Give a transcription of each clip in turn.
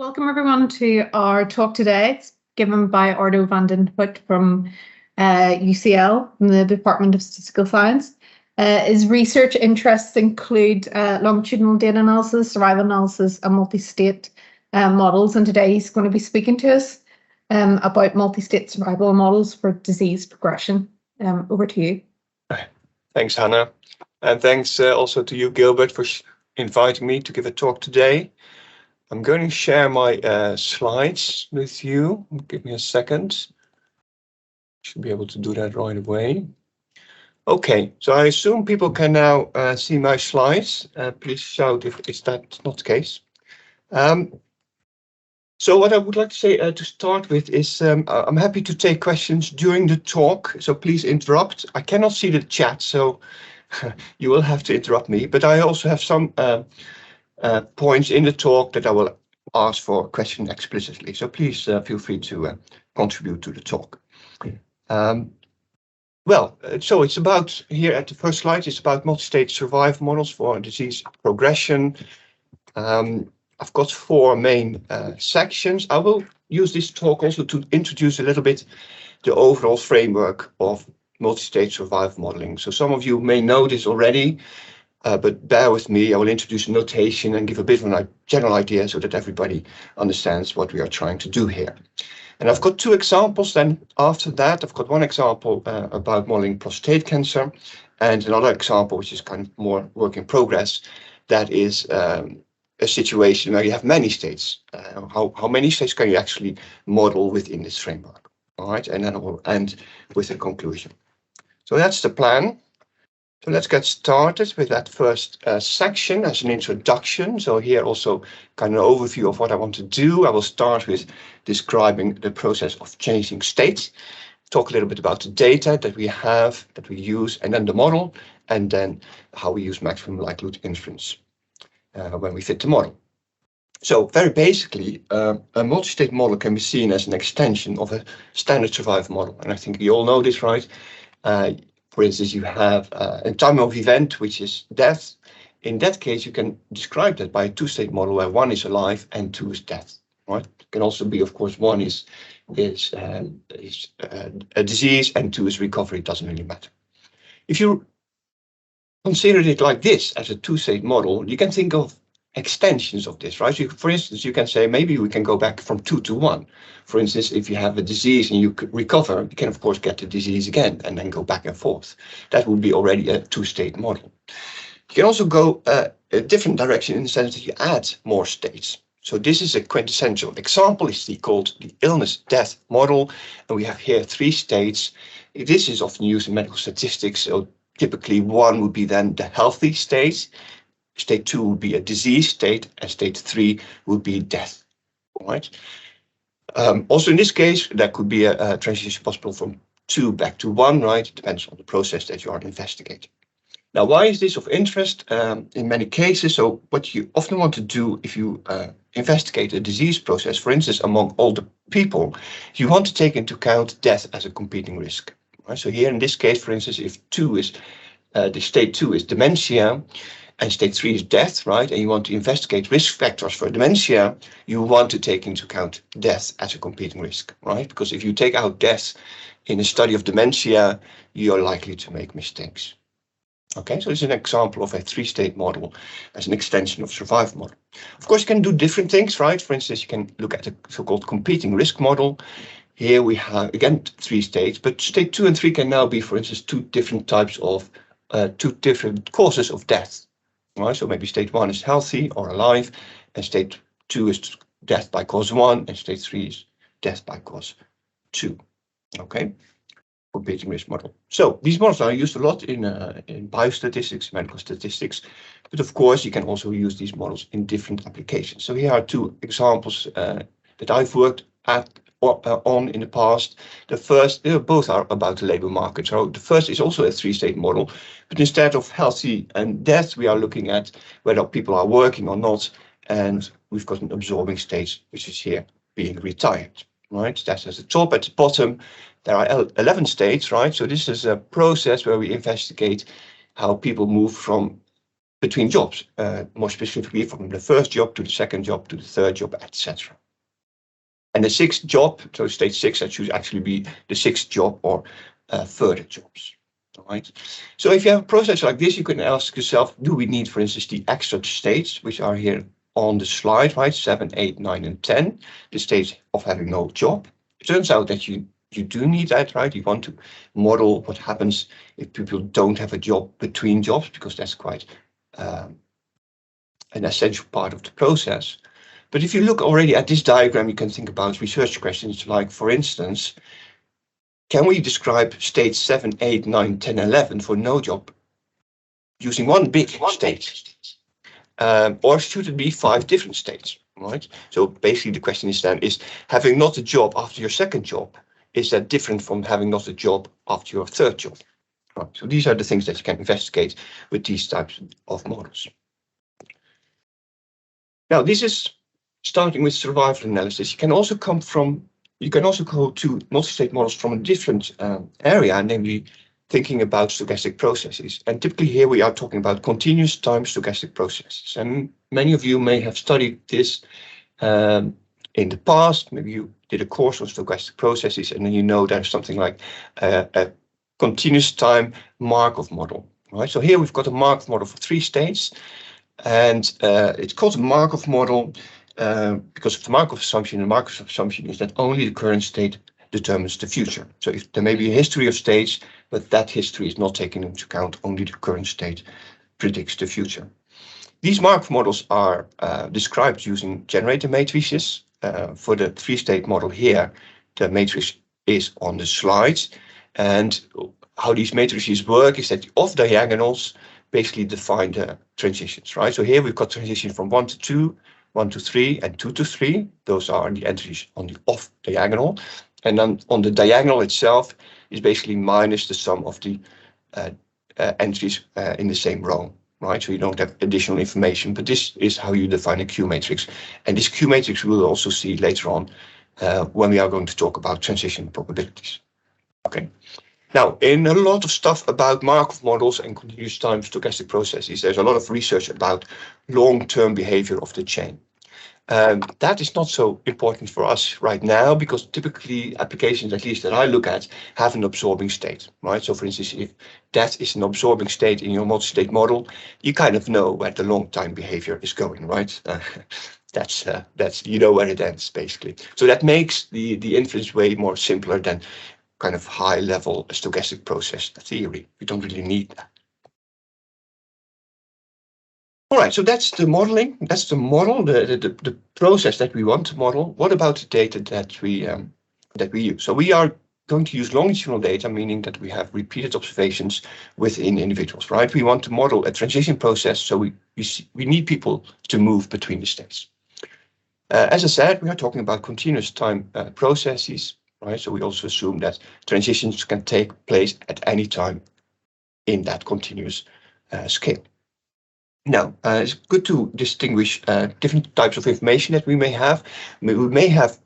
Welcome everyone to our talk today. It's given by Ardo Ven from UCL, from the Department of Statistical Science. His research interests include longitudinal data analysis, survival analysis, and multi-state models. And today he's going to be speaking to us about multi-state survival models for disease progression. Over to you. Thanks, Hannah. And thanks also to you, Gilbert, for inviting me to give a talk today. I'm going to share my slides with you. Give me a second. Should be able to do that right away. Okay, so I assume people can now see my slides. Please shout if that's not the case. So what I would like to say to start with is I'm happy to take questions during the talk, so please interrupt. I cannot see the chat, so you will have to interrupt me, but I also have some points in the talk that I will ask for a question explicitly. So please feel free to contribute to the talk. So it's about, here at the first slide, it's about multi-state survival models for disease progression. I've got four main sections. I will use this talk also to introduce a little bit the overall framework of multi-state survival modeling. So some of you may know this already, but bear with me. I will introduce a notation and give a bit of a general idea so that everybody understands what we are trying to do here. And I've got two examples. Then after that, I've got one example about modeling prostate cancer and another example, which is kind of more work in progress. That is a situation where you have many states. How many states can you actually model within this framework? All right, and then I will end with a conclusion. So that's the plan. So let's get started with that first section as an introduction. So here also kind of an overview of what I want to do. I will start with describing the process of changing states, talk a little bit about the data that we have, that we use, and then the model, and then how we use maximum likelihood inference when we fit the model. So very basically, a multi-state model can be seen as an extension of a standard survival model. And I think you all know this, right? For instance, you have a time of event, which is death. In that case, you can describe that by a two-state model where one is alive and two is death, right? It can also be, of course, one is a disease and two is recovery. It doesn't really matter. If you consider it like this as a two-state model, you can think of extensions of this, right? So for instance, you can say maybe we can go back from 2 to 1. For instance, if you have a disease and you could recover, you can of course get the disease again and then go back and forth. That would be already a two-state model. You can also go a different direction in the sense that you add more states. So this is a quintessential example. It's called the illness-death model, and we have here 3 states. This is often used in medical statistics. So typically 1 would be then the healthy state. State 2 would be a disease state, and state 3 would be death. All right. Also in this case, there could be a transition possible from 2 back to 1, right? It depends on the process that you are investigating. Now, why is this of interest? In many cases, so what you often want to do if you investigate a disease process, for instance, among older people, you want to take into account death as a competing risk. Right? So here in this case, for instance, if the state 2 is dementia, and state 3 is death, right? And you want to investigate risk factors for dementia, you want to take into account death as a competing risk, right? Because if you take out death in a study of dementia, you're likely to make mistakes. Okay, so it's an example of a 3-state model as an extension of survival model. Of course, you can do different things, right? For instance, you can look at the so-called competing risk model. Here we have, again, 3 states, but state 2 and 3 can now be, for instance, 2 different types of, 2 different causes of death. Right, so maybe state 1 is healthy or alive, and state 2 is death by cause 1, and state 3 is death by cause 2. Okay, competing risk model. So these models are used a lot in biostatistics, medical statistics, but of course you can also use these models in different applications. So here are 2 examples that I've worked on in the past. The first, both are about the labor market. So the first is also a 3-state model, but instead of healthy and death, we are looking at whether people are working or not, and we've got an absorbing state, which is here being retired. Right, that's at the top. At the bottom, there are 11 states. Right, so this is a process where we investigate how people move from between jobs, more specifically from the first job to the second job to the third job, etc. And the sixth job, so stage 6, that should actually be the sixth job or further jobs. All right. So if you have a process like this, you can ask yourself, do we need, for instance, the extra states, which are here on the slide, right? 7, 8, 9, and 10, the states of having no job. It turns out that you do need that, right? You want to model what happens if people don't have a job between jobs, because that's quite an essential part of the process. But if you look already at this diagram, you can think about research questions like, for instance, can we describe states 7, 8, 9, 10, 11 for no job using one big state? Or should it be 5 different states, right? So basically the question is then, is having not a job after your second job, is that different from having not a job after your third job? Right. So these are the things that you can investigate with these types of models. Now, this is starting with survival analysis. You can also go to multi-state models from a different area, namely thinking about stochastic processes. And typically here we are talking about continuous time stochastic processes. And many of you may have studied this in the past. Maybe you did a course on stochastic processes, and then you know there's something like a continuous time Markov model. Right? So here we've got a Markov model for 3 states, and it's called a Markov model because of the Markov assumption. The Markov assumption is that only the current state determines the future. So if there may be a history of states, but that history is not taken into account, only the current state predicts the future. These Markov models are described using generator matrices. For the 3-state model here, the matrix is on the slides. And how these matrices work is that the off diagonals basically define the transitions, right? So here we've got transition from 1 to 2, 1 to 3, and 2 to 3. Those are the entries on the off diagonal. And then on the diagonal itself is basically minus the sum of the entries in the same row, right? So you don't have additional information, but this is how you define a Q matrix. And this Q matrix we will also see later on when we are going to talk about transition probabilities. Okay. Now, in a lot of stuff about Markov models and continuous time stochastic processes, there's a lot of research about long-term behavior of the chain. That is not so important for us right now, because typically applications, at least that I look at, have an absorbing state, right? So for instance, if that is an absorbing state in your multi-state model, you kind of know where the long-time behavior is going, right? That's you know where it ends, basically. So that makes the inference way more simpler than kind of high-level stochastic process theory. We don't really need that. All right, so that's the modeling. That's the model, the process that we want to model. What about the data that we use? So we are going to use longitudinal data, meaning that we have repeated observations within individuals, right? We want to model a transition process, so we need people to move between the states. As I said, we are talking about continuous time processes, right? So we also assume that transitions can take place at any time in that continuous scale. Now, it's good to distinguish different types of information that we may have. We may have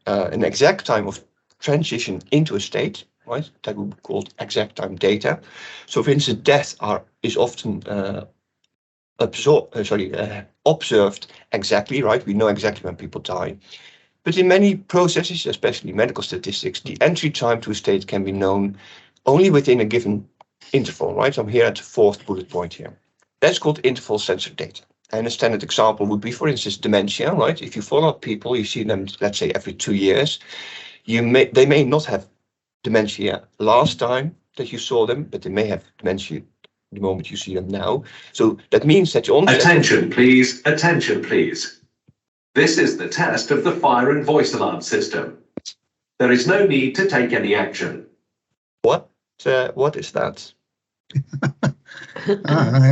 an exact time of transition into a state, right? That would be called exact time data. So, for instance, death is often observed exactly, right? We know exactly when people die. But in many processes, especially medical statistics, the entry time to a state can be known only within a given interval, right? So I'm here at the 4th bullet point here. That's called interval sensor data. And a standard example would be, for instance, dementia, right? If you follow up people, you see them, let's say, every 2 years. They may not have dementia last time that you saw them, but they may have dementia the moment you see them now. So that means that you onset... Attention, please. Attention, please. This is the test of the fire and voice alarm system. There is no need to take any action. What is that?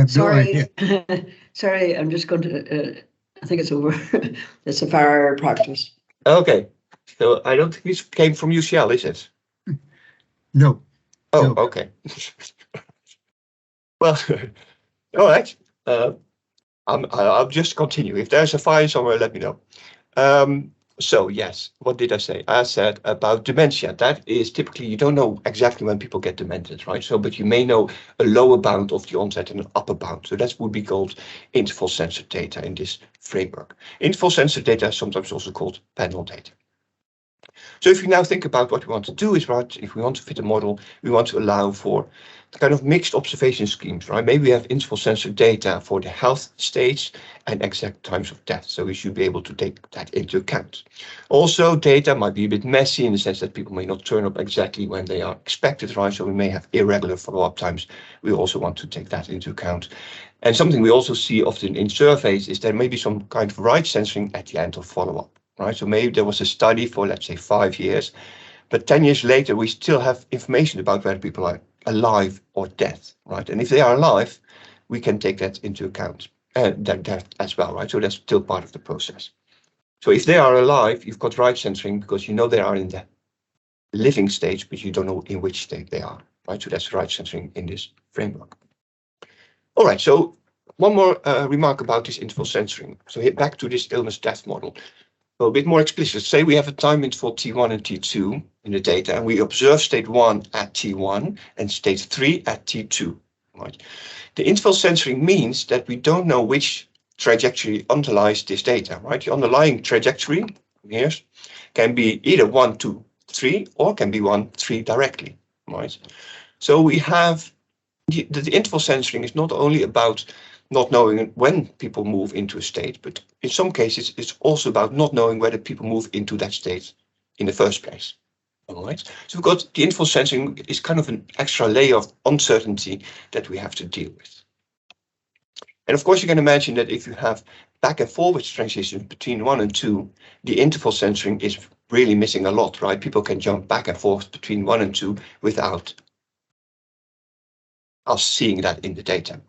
Sorry, sorry, I'm just going to, I think it's over. It's a fire practice. Okay, so I don't think this came from UCL, is it? No. Oh, No. okay. Well, all right. I'll just continue. If there's a fire somewhere, let me know. So yes, what did I say? I said about dementia. That is typically, you don't know exactly when people get demented, right? So, but you may know a lower bound of the onset and an upper bound. So that would be called interval sensor data in this framework. Interval sensor data is sometimes also called panel data. So if you now think about what we want to do is, right, if we want to fit a model, we want to allow for the kind of mixed observation schemes, right? Maybe we have interval sensor data for the health stage and exact times of death. So we should be able to take that into account. Also, data might be a bit messy in the sense that people may not turn up exactly when they are expected, right? So we may have irregular follow-up times. We also want to take that into account. And something we also see often in surveys is there may be some kind of right censoring at the end of follow-up. Right, so maybe there was a study for, let's say, 5 years, but 10 years later, we still have information about whether people are alive or dead, right? And if they are alive, we can take that into account, that as well, right? So that's still part of the process. So if they are alive, you've got right censoring because you know they are in the living stage, but you don't know in which state they are, right? So that's right censoring in this framework. All right, so one more remark about this interval censoring. So here back to this illness death model. So a bit more explicit, say we have a time interval T1 and T2 in the data, and we observe state 1 at T1 and state 3 at T2. Right? The interval censoring means that we don't know which trajectory underlies this data. Right? The underlying trajectory here can be either 1, 2, 3, or can be 1, 3 directly. Right? So we have the interval censoring is not only about not knowing when people move into a state, but in some cases, it's also about not knowing whether people move into that state in the first place. All right. So we've got the interval sensing is kind of an extra layer of uncertainty that we have to deal with. And of course, you can imagine that if you have back and forward transitions between 1 and 2, the interval censoring is really missing a lot, right? People can jump back and forth between 1 and 2 without us seeing that in the data.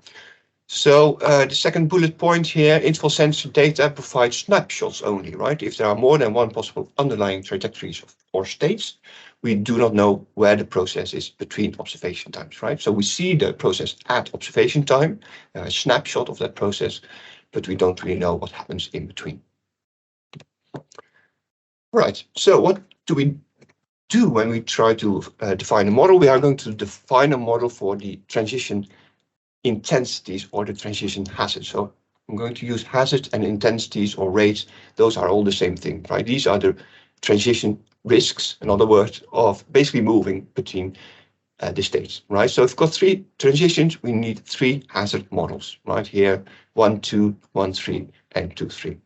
So the second bullet point here, interval sensor data provides snapshots only, right? If there are more than one possible underlying trajectories or states, we do not know where the process is between observation times, right? So we see the process at observation time, a snapshot of that process, but we don't really know what happens in between. Right, so what do we do when we try to define a model? We are going to define a model for the transition intensities or the transition hazards. So I'm going to use hazards and intensities or rates. Those are all the same thing, right? These are the transition risks, in other words, of basically moving between the states, right? So if we've got 3 transitions, we need 3 hazard models, right? Here, 1, 2, 1, 3, and 2, 3.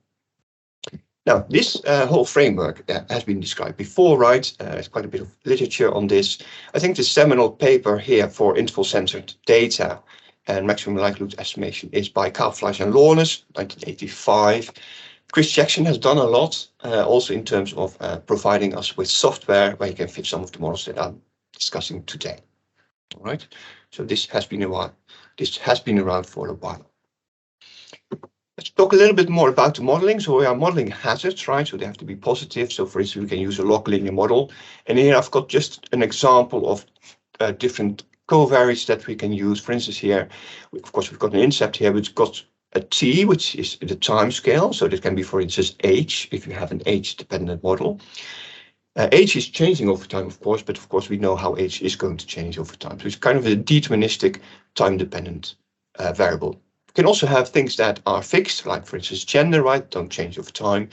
Now, this whole framework has been described before, right? There's quite a bit of literature on this. I think the seminal paper here for interval censored data and maximum likelihood estimation is by Carl Fleischer and Lawrence, 1985. Chris Jackson has done a lot, also in terms of providing us with software where you can fit some of the models that I'm discussing today. All right, so this has been a while. This has been around for a while. Let's talk a little bit more about the modeling. So we are modeling hazards, right? So they have to be positive. So for instance, we can use a log linear model. And here I've got just an example of different covariates that we can use. For instance, here, of course, we've got an intercept here, which got a t, which is the time scale. So that can be, for instance, h, if you have an h-dependent model. H is changing over time, of course, but of course we know how h is going to change over time. So it's kind of a deterministic time-dependent variable. We can also have things that are fixed, like for instance, gender, right? Don't change over time.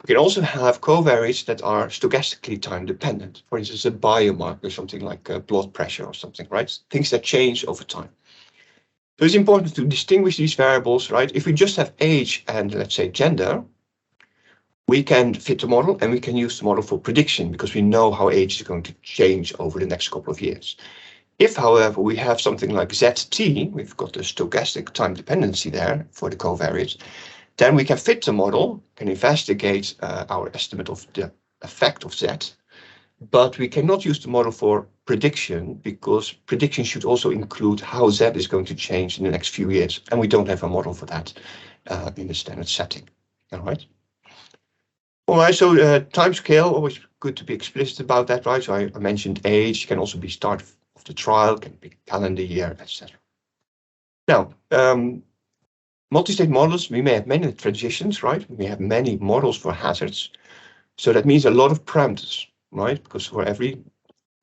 We can also have covariates that are stochastically time-dependent. For instance, a biomarker, something like blood pressure or something, right? Things that change over time. So it's important to distinguish these variables, right? If we just have age and let's say gender, we can fit the model and we can use the model for prediction because we know how age is going to change over the next couple of years. If, however, we have something like ZT, we've got the stochastic time dependency there for the covariates, then we can fit the model and investigate our estimate of the effect of Z. But we cannot use the model for prediction because prediction should also include how Z is going to change in the next few years. And we don't have a model for that in the standard setting. All right. All right, so time scale, always good to be explicit about that, right? So I mentioned age, can also be start of the trial, can be calendar year, etc. Now, multi-state models, we may have many transitions, right? We may have many models for hazards. So that means a lot of parameters, right? Because for every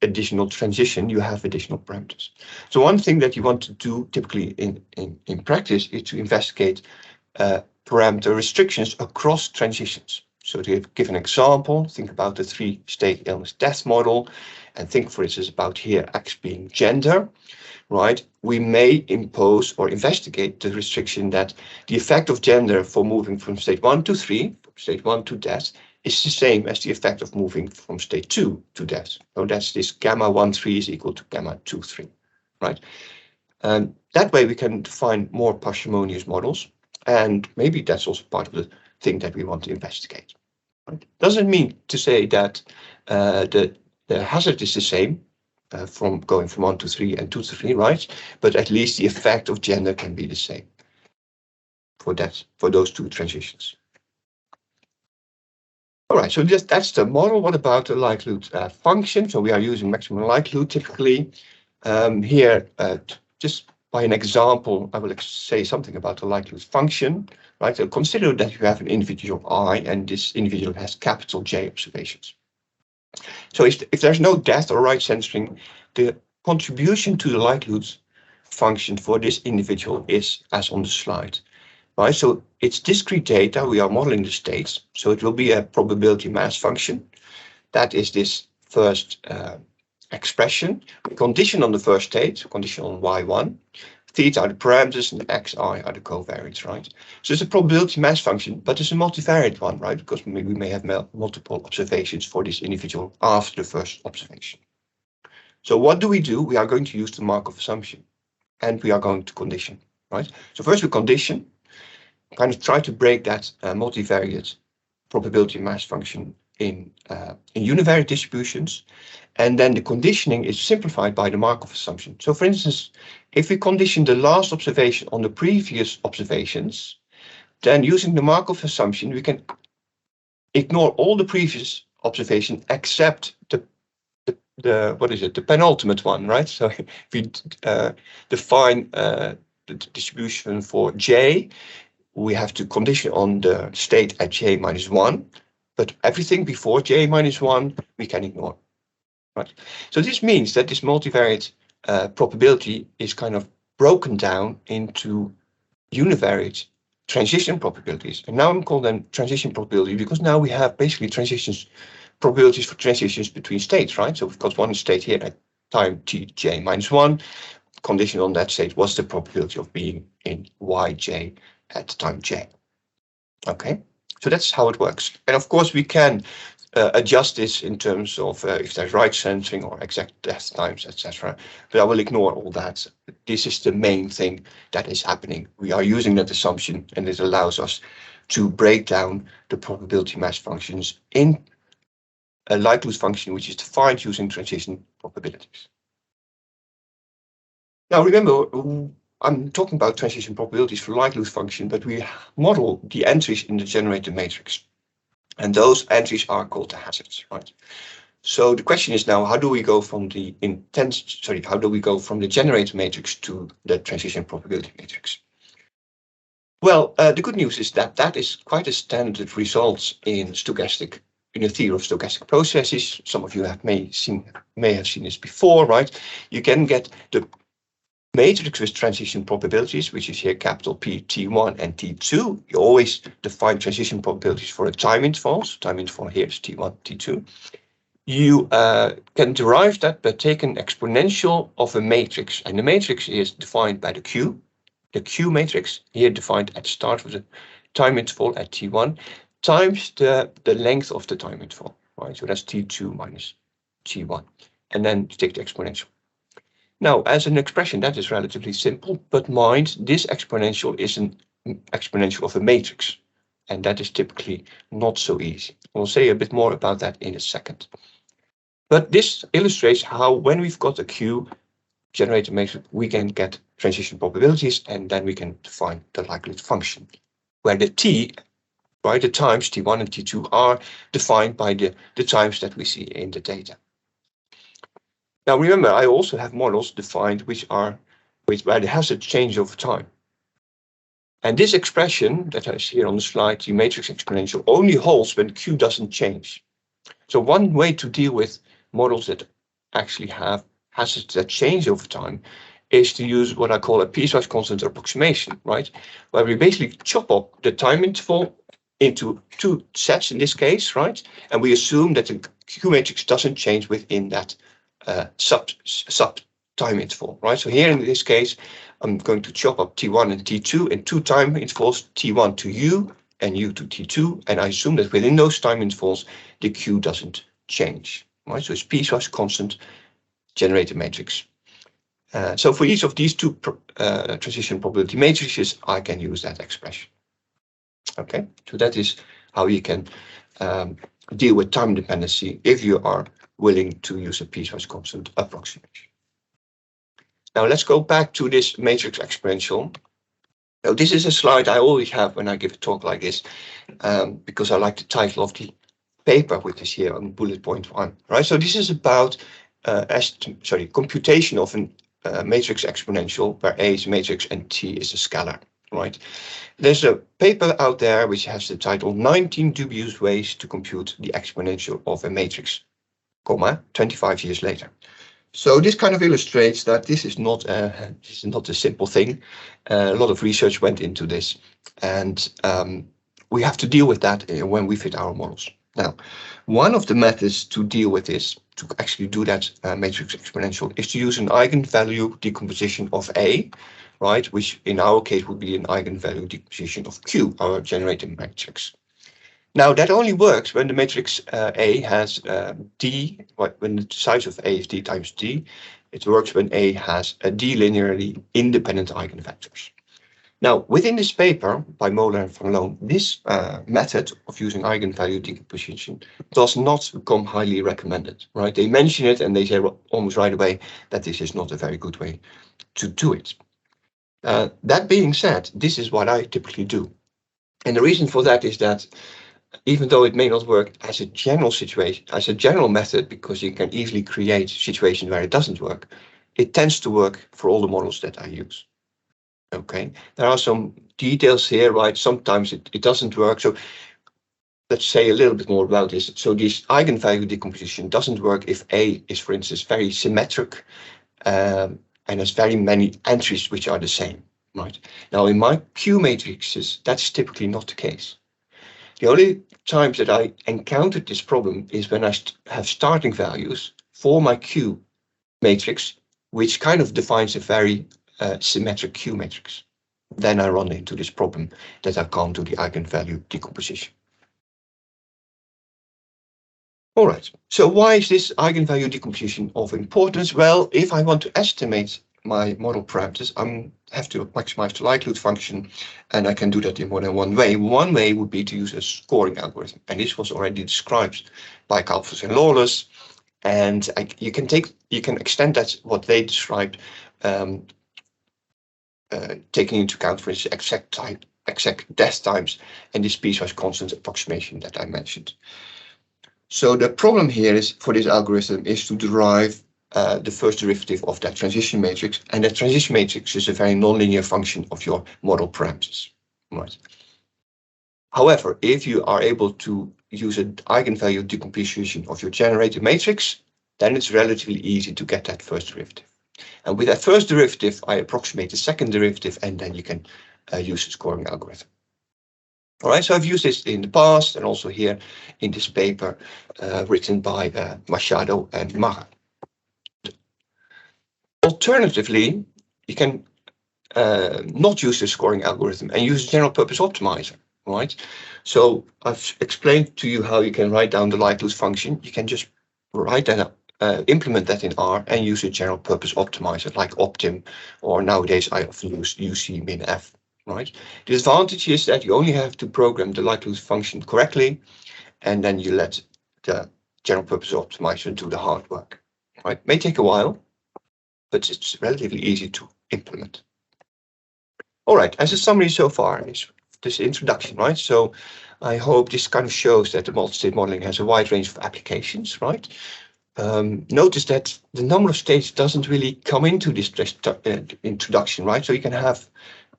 additional transition, you have additional parameters. So one thing that you want to do typically in practice is to investigate parameter restrictions across transitions. So to give an example, think about the 3-state illness death model, and think, for instance, about here X being gender, right? We may impose or investigate the restriction that the effect of gender for moving from state 1 to 3, from state 1 to death, is the same as the effect of moving from state 2 to death. So that's this gamma 1,3 is equal to gamma 2,3, right? And that way we can define more parsimonious models, and maybe that's also part of the thing that we want to investigate. Right? Doesn't mean to say that the hazard is the same from going from 1 to 3 and 2 to 3, right? But at least the effect of gender can be the same for those two transitions. All right, so that's the model. What about the likelihood function? So we are using maximum likelihood typically. Here, just by an example, I will say something about the likelihood function, right? So consider that you have an individual I, and this individual has capital J observations. So if there's no death or right censoring, the contribution to the likelihood function for this individual is as on the slide. Right, so it's discrete data. We are modeling the states, so it will be a probability mass function. That is this first expression. We condition on the first state, condition on y1. Theta are the parameters and xi are the covariates, right? So it's a probability mass function, but it's a multivariate one, right? Because we may have multiple observations for this individual after the first observation. So what do? We are going to use the Markov assumption, and we are going to condition, right? So first we condition, kind of try to break that multivariate probability mass function in univariate distributions, and then the conditioning is simplified by the Markov assumption. So for instance, if we condition the last observation on the previous observations, then using the Markov assumption, we can ignore all the previous observations except the penultimate one, right? So if we define the distribution for J, we have to condition on the state at J minus 1, but everything before J minus 1 we can ignore, right? So this means that this multivariate probability is kind of broken down into univariate transition probabilities. And now I'm calling them transition probability because now we have basically probabilities for transitions between states, right? So we've got one state here at time Tj minus 1. Condition on that state was the probability of being in Yj at time J. Okay, so that's how it works. And of course we can adjust this in terms of if there's right censoring or exact death times, etc. But I will ignore all that. This is the main thing that is happening. We are using that assumption, and it allows us to break down the probability mass functions in a likelihood function which is defined using transition probabilities. Now remember, I'm talking about transition probabilities for likelihood function, but we model the entries in the generated matrix. And those entries are called the hazards, right? So the question is now, how do we go from the generated matrix to the transition probability matrix? Well, the good news is that that is quite a standard result in the theory of stochastic processes. Some of you may have seen this before, right? You can get the matrix with transition probabilities, which is here capital P, T1 and T2. You always define transition probabilities for a time interval. So time interval here is T1, T2. You can derive that by taking exponential of a matrix. And the matrix is defined by the Q matrix, here defined at the start of the time interval at T1, times the length of the time interval, right? So that's T2 minus T1. And then you take the exponential. Now, as an expression, that is relatively simple, but mind, this exponential is an exponential of a matrix, and that is typically not so easy. We'll say a bit more about that in a second. But this illustrates how when we've got a Q generated matrix, we can get transition probabilities, and then we can define the likelihood function, where the T, right, the times T1 and T2 are defined by the times that we see in the data. Now remember, I also have models defined where the hazard change over time. And this expression that I see here on the slide, the matrix exponential, only holds when Q doesn't change. So one way to deal with models that actually have hazards that change over time is to use what I call a piecewise constant approximation, right? Where we basically chop up the time interval into two sets in this case, right? And we assume that the Q matrix doesn't change within that sub time interval, right? So here in this case, I'm going to chop up T1 and T2 in two time intervals, T1 to U and U to T2, and I assume that within those time intervals, the Q doesn't change, right? So it's piecewise constant generated matrix. So for each of these two transition probability matrices, I can use that expression. Okay, so that is how you can deal with time dependency if you are willing to use a piecewise constant approximation. Now let's go back to this matrix exponential. Now this is a slide I always have when I give a talk like this, because I like the title of the paper which is here on bullet point 1, right? So this is about computation of a matrix exponential where A is a matrix and T is a scalar, right? There's a paper out there which has the title 19 dubious ways to compute the exponential of a matrix, 25 years later. So this kind of illustrates that this is not a simple thing. A lot of research went into this, and we have to deal with that when we fit our models. Now, one of the methods to deal with this, to actually do that matrix exponential, is to use an eigenvalue decomposition of A, right? Which in our case would be an eigenvalue decomposition of Q, our generated matrix. Now that only works when the matrix A has D, when the size of A is D times D. It works when A has a D linearly independent eigenvectors. Now, within this paper by Moller and Van Loon, this method of using eigenvalue decomposition does not become highly recommended, right? They mention it and they say almost right away that this is not a very good way to do it. That being said, this is what I typically do. And the reason for that is that even though it may not work as a general situation, as a general method, because you can easily create situations where it doesn't work, it tends to work for all the models that I use. Okay, there are some details here, right? Sometimes it doesn't work. So let's say a little bit more about this. So this eigenvalue decomposition doesn't work if A is, for instance, very symmetric and has very many entries which are the same, right? Now in my Q matrices, that's typically not the case. The only times that I encountered this problem is when I have starting values for my Q matrix, which kind of defines a very symmetric Q matrix. Then I run into this problem that I can't do the eigenvalue decomposition. All right, so why is this eigenvalue decomposition of importance? Well, if I want to estimate my model parameters, I have to maximize the likelihood function, and I can do that in more than one way. One way would be to use a scoring algorithm, and this was already described by Kalfus and Lawless, and you can extend that what they described, taking into account, for instance, exact death times and this piecewise constant approximation that I mentioned. So the problem here is for this algorithm is to derive the first derivative of that transition matrix, and that transition matrix is a very nonlinear function of your model parameters, right? However, if you are able to use an eigenvalue decomposition of your generated matrix, then it's relatively easy to get that first derivative. And with that first derivative, I approximate the second derivative, and then you can use the scoring algorithm. All right, so I've used this in the past and also here in this paper written by Machado and Maga. Alternatively, you can not use the scoring algorithm and use a general purpose optimizer, right? So I've explained to you how you can write down the likelihood function. You can just write that up, implement that in R and use a general purpose optimizer like Optim, or nowadays I often use UC-min-F, right? The advantage is that you only have to program the likelihood function correctly, and then you let the general purpose optimizer do the hard work, right? May take a while, but it's relatively easy to implement. All right, as a summary so far is this introduction, right? So I hope this kind of shows that the multi-state modeling has a wide range of applications, right? Notice that the number of states doesn't really come into this introduction, right? So you can have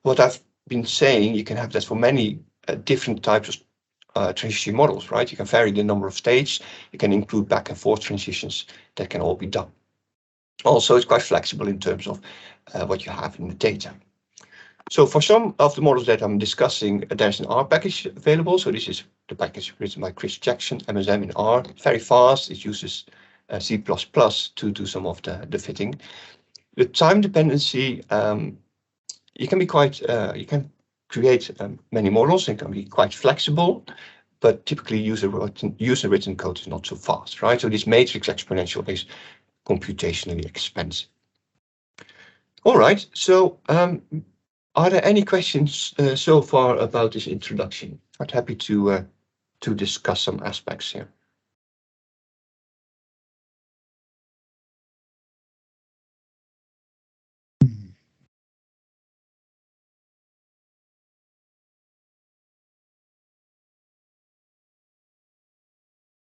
what I've been saying, you can have that for many different types transition models, right? You can vary the number of states, you can include back and forth transitions, that can all be done. Also, it's quite flexible in terms of what you have in the data. So for some of the models that I'm discussing, there's an R package available. So this is the package written by Chris Jackson, MSM in R. Very fast, it uses C++ to do some of the fitting. The time dependency, you can be quite, you can create many models and can be quite flexible, but typically user-written code is not so fast, right? So this matrix exponential is computationally expensive. All right, so are there any questions so far about this introduction? I'm happy to discuss some aspects here.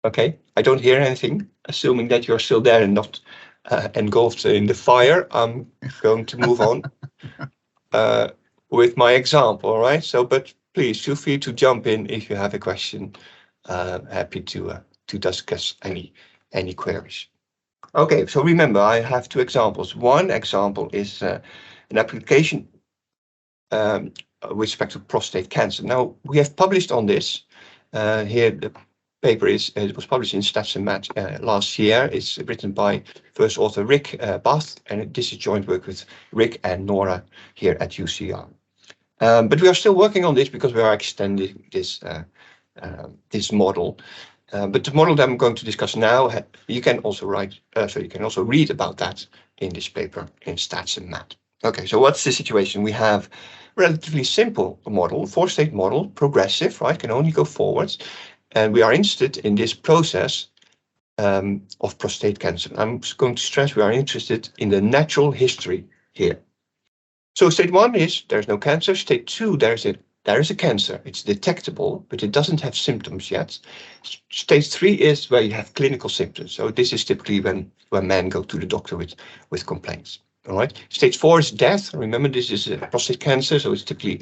Okay, I don't hear anything. Assuming that you're still there and not engulfed in the fire, I'm going to move on with my example, all right? So, but please feel free to jump in if you have a question. Happy to discuss any queries. Okay, so remember, I have two examples. One example is an application with respect to prostate cancer. Now, we have published on this. Here, the paper it was published in Stats and Mat last year. It's written by first author Rick Bath, and this is joint work with Rick and Nora here at UCR. But we are still working on this because we are extending this this model. But the model that I'm going to discuss now, you can also you can also read about that in this paper in Stats and Mat. Okay, so what's the situation? We have relatively simple model, 4-state model, progressive, right? Can only go forwards. And we are interested in this process of prostate cancer. I'm going to stress we are interested in the natural history here. So state 1 is there's no cancer. State 2, there is a cancer. It's detectable, but it doesn't have symptoms yet. Stage 3 is where you have clinical symptoms. So this is typically when men go to the doctor with complaints. All right. Stage 4 is death. Remember, this is prostate cancer, so it's typically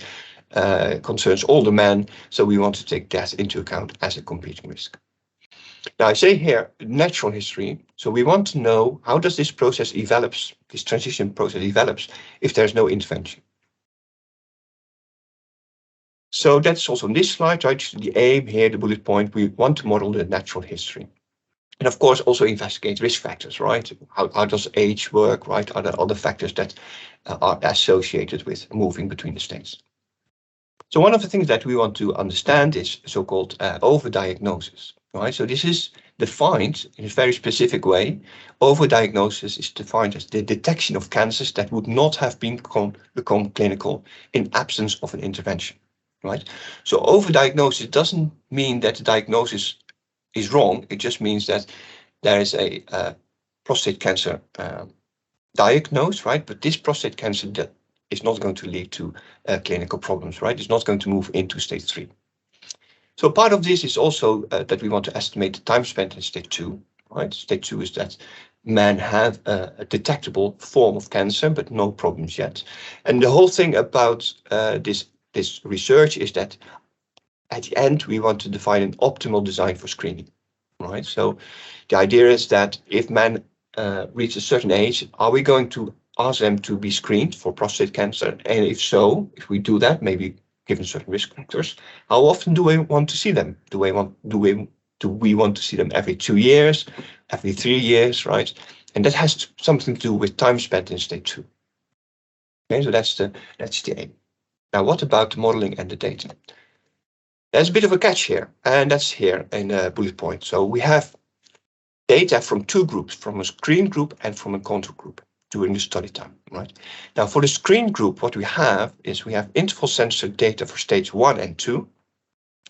concerns older men. So we want to take death into account as a competing risk. Now I say here natural history. So we want to know how does this process develops, this transition process develops if there's no intervention. So that's also on this slide, right? The aim here, the bullet point, we want to model the natural history. And of course, also investigate risk factors, right? How does age work, right? Are there other factors that are associated with moving between the states? So one of the things that we want to understand is so-called overdiagnosis, right? So this is defined in a very specific way. Overdiagnosis is defined as the detection of cancers that would not have become clinical in absence of an intervention, right? So overdiagnosis doesn't mean that the diagnosis is wrong. It just means that there is a prostate cancer diagnosed, right? But this prostate cancer that is not going to lead to clinical problems, right? It's not going to move into stage 3. So part of this is also that we want to estimate the time spent in stage 2, right? Stage 2 is that men have a detectable form of cancer, but no problems yet. And the whole thing about this research is that at the end, we want to define an optimal design for screening, right? So the idea is that if men reach a certain age, are we going to ask them to be screened for prostate cancer? And if so, if we do that, maybe given certain risk factors, how often do we want to see them? Do we want to see them every 2 years, every 3 years, right? And that has something to do with time spent in stage 2. Okay, so that's the aim. Now, what about the modeling and the data? There's a bit of a catch here, and that's here in a bullet point. So we have data from 2 groups, from a screen group and from a control group during the study time, right? Now for the screen group, what we have is we have interval sensor data for stage 1 and 2.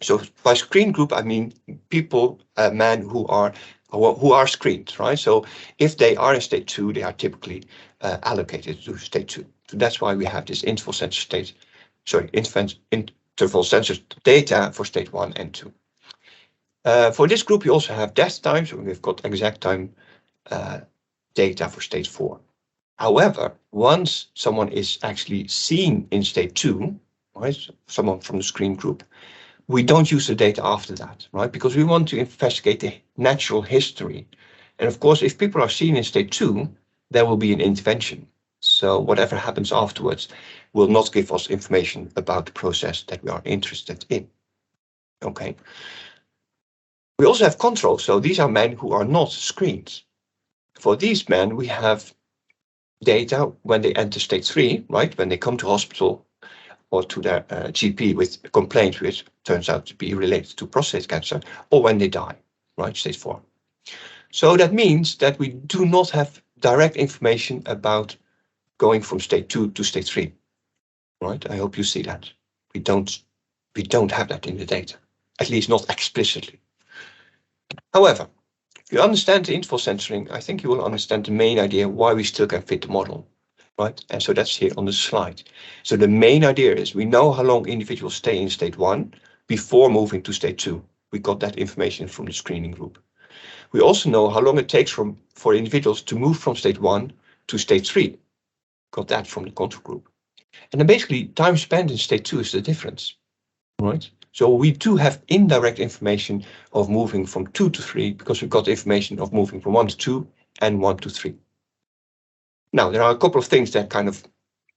So by screen group, I mean people, men who are screened, right? So if they are in stage 2, they are typically allocated to stage 2. So that's why we have this interval sensor interval sensor data for stage 1 and 2. For this group, you also have death time, so we've got exact time data for stage 4. However, once someone is actually seen in stage 2, right, someone from the screen group, we don't use the data after that, right? Because we want to investigate the natural history. And of course, if people are seen in state 2, there will be an intervention. So whatever happens afterwards will not give us information about the process that we are interested in. Okay. We also have control. So these are men who are not screened. For these men, we have data when they enter state 3, right? When they come to hospital or to their GP with a complaint which turns out to be related to prostate cancer, or when they die, right? Stage 4. So that means that we do not have direct information about going from state 2 to state 3, right? I hope you see that. We don't have that in the data, at least not explicitly. However, if you understand the interval censoring, I think you will understand the main idea why we still can fit the model, right? And so that's here on the slide. So the main idea is we know how long individuals stay in state 1 before moving to state 2. We got that information from the screening group. We also know how long it takes for individuals to move from state 1 to state 3. Got that from the control group. And then basically time spent in state 2 is the difference, right? So we do have indirect information of moving from 2 to 3 because we've got information of moving from 1 to 2 and 1 to 3. Now, there are a couple of things that kind of